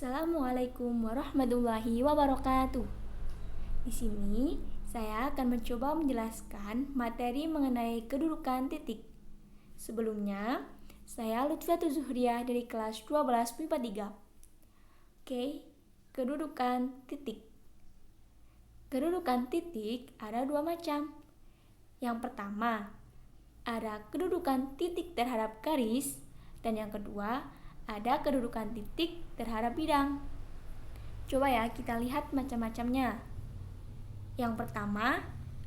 Assalamualaikum warahmatullahi wabarakatuh. Di sini saya akan mencoba menjelaskan materi mengenai kedudukan titik. Sebelumnya, saya Lutfiatul Zuhriyah dari kelas 12 MIPA 3. Oke, kedudukan titik. Kedudukan titik ada dua macam. Yang pertama, ada kedudukan titik terhadap garis, dan yang kedua, ada kedudukan titik terhadap bidang. Coba ya kita lihat macam-macamnya. Yang pertama,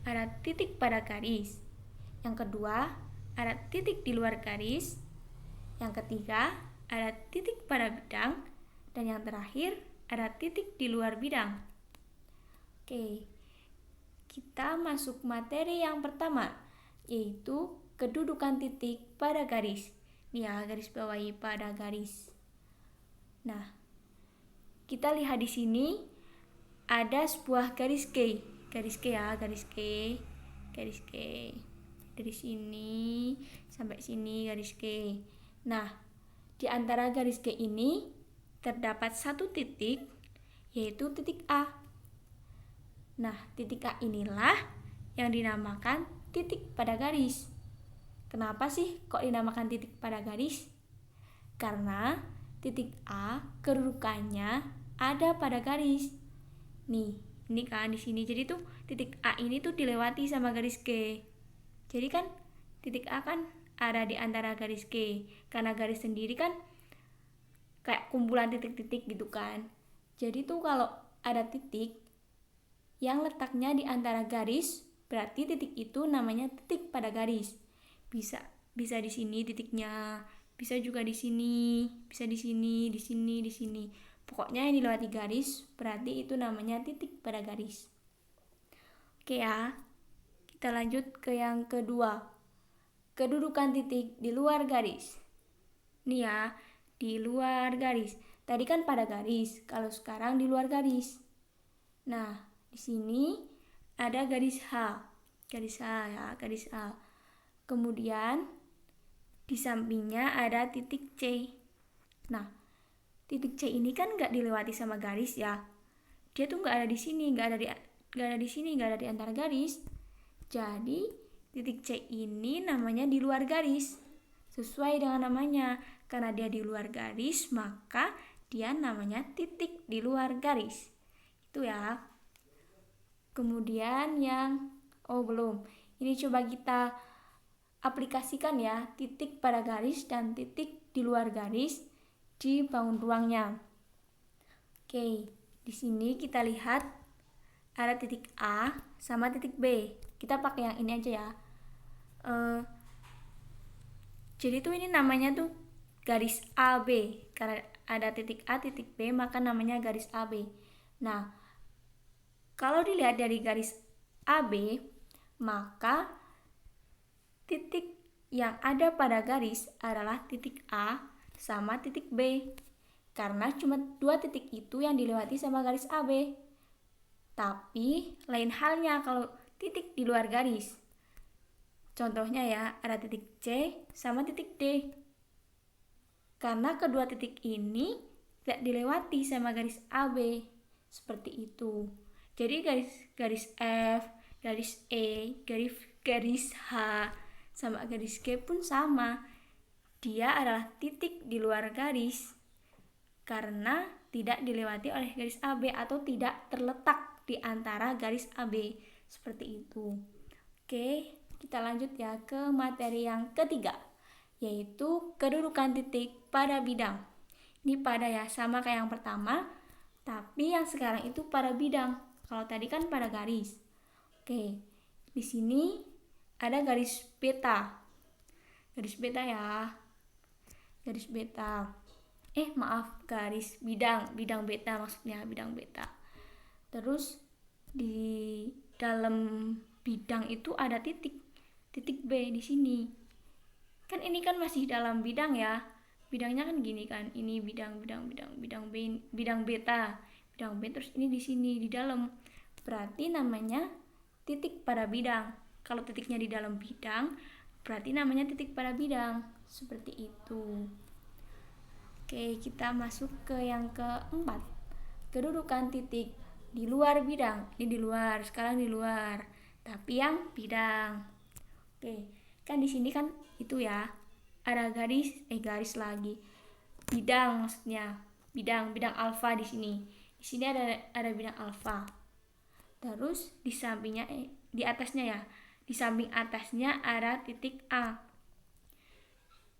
ada titik pada garis. Yang kedua, ada titik di luar garis. Yang ketiga, ada titik pada bidang. Dan yang terakhir, ada titik di luar bidang. Oke, kita masuk materi yang pertama, yaitu kedudukan titik pada garis. Nih ya, garis bawahi pada garis. Nah, kita lihat di sini ada sebuah garis K. Garis K ya, garis K. Garis K. Dari sini sampai sini garis K. Nah, di antara garis K ini terdapat satu titik, yaitu titik A. Nah, titik A inilah yang dinamakan titik pada garis. Kenapa sih kok dinamakan titik pada garis? Karena titik A kedudukannya ada pada garis. Nih, ini kan di sini. Jadi tuh titik A ini tuh dilewati sama garis K. Jadi kan titik A kan ada di antara garis K. Karena garis sendiri kan kayak kumpulan titik-titik gitu kan. Jadi tuh kalau ada titik yang letaknya di antara garis, berarti titik itu namanya titik pada garis. Bisa di sini titiknya, bisa juga di sini, bisa di sini, di sini, di sini. Pokoknya yang dilewati garis berarti itu namanya titik pada garis. Oke ya, kita lanjut ke yang kedua. Kedudukan titik di luar garis. Nih ya, di luar garis. Tadi kan pada garis, kalau sekarang di luar garis. Nah, di sini ada garis H. Garis H ya, garis H. Kemudian di sampingnya ada titik C. Nah, titik C ini kan nggak dilewati sama garis ya. Dia tuh nggak ada di sini, nggak ada di sini, nggak ada di antara garis. Jadi titik C ini namanya di luar garis. Sesuai dengan namanya, karena dia di luar garis, maka dia namanya titik di luar garis. Itu ya. Kemudian belum. Ini coba kita aplikasikan ya, titik pada garis dan titik di luar garis di bangun ruangnya. Oke, di sini kita lihat ada titik A sama titik B. Kita pakai yang ini aja ya. Jadi tuh ini namanya tuh garis AB. Karena ada titik A, titik B, maka namanya garis AB. Nah, kalau dilihat dari garis AB, maka titik yang ada pada garis adalah titik A sama titik B. Karena cuma dua titik itu yang dilewati sama garis AB. Tapi lain halnya kalau titik di luar garis. Contohnya ya, ada titik C sama titik D. Karena kedua titik ini tidak dilewati sama garis AB. Seperti itu. Jadi garis F, garis E, garis H, sama garis G pun sama. Dia adalah titik di luar garis karena tidak dilewati oleh garis AB atau tidak terletak di antara garis AB. Seperti itu. Oke, kita lanjut ya ke materi yang ketiga, yaitu kedudukan titik pada bidang. Ini pada ya, sama kayak yang pertama, tapi yang sekarang itu pada bidang. Kalau tadi kan pada garis. Oke, di sini ada garis beta. Garis beta ya. Garis beta. Garis bidang beta maksudnya, bidang beta. Terus di dalam bidang itu ada titik B di sini. Kan ini kan masih dalam bidang ya. Bidangnya kan gini kan. Ini bidang B, bidang beta. Bidang B terus ini di sini di dalam. Berarti namanya titik pada bidang. Kalau titiknya di dalam bidang, berarti namanya titik pada bidang. Seperti itu. Oke, kita masuk ke yang keempat. Kedudukan titik di luar bidang. Ini di luar, sekarang di luar. Tapi yang bidang. Oke, kan di sini kan itu ya. Ada garis lagi. Bidang maksudnya. Bidang alfa di sini. Di sini ada bidang alfa. Terus di sampingnya di atasnya ya. Di samping atasnya ada titik A.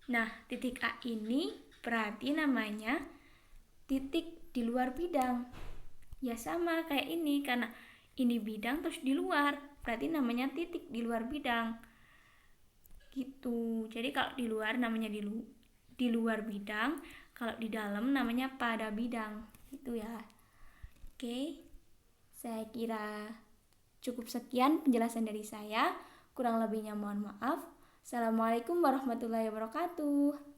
Nah, titik A ini berarti namanya titik di luar bidang. Ya sama kayak ini, karena ini bidang terus di luar, berarti namanya titik di luar bidang. Gitu. Jadi kalau di luar namanya di luar bidang, kalau di dalam namanya pada bidang. Gitu ya. Oke. Saya kira cukup sekian penjelasan dari saya. Kurang lebihnya mohon maaf. Assalamualaikum warahmatullahi wabarakatuh.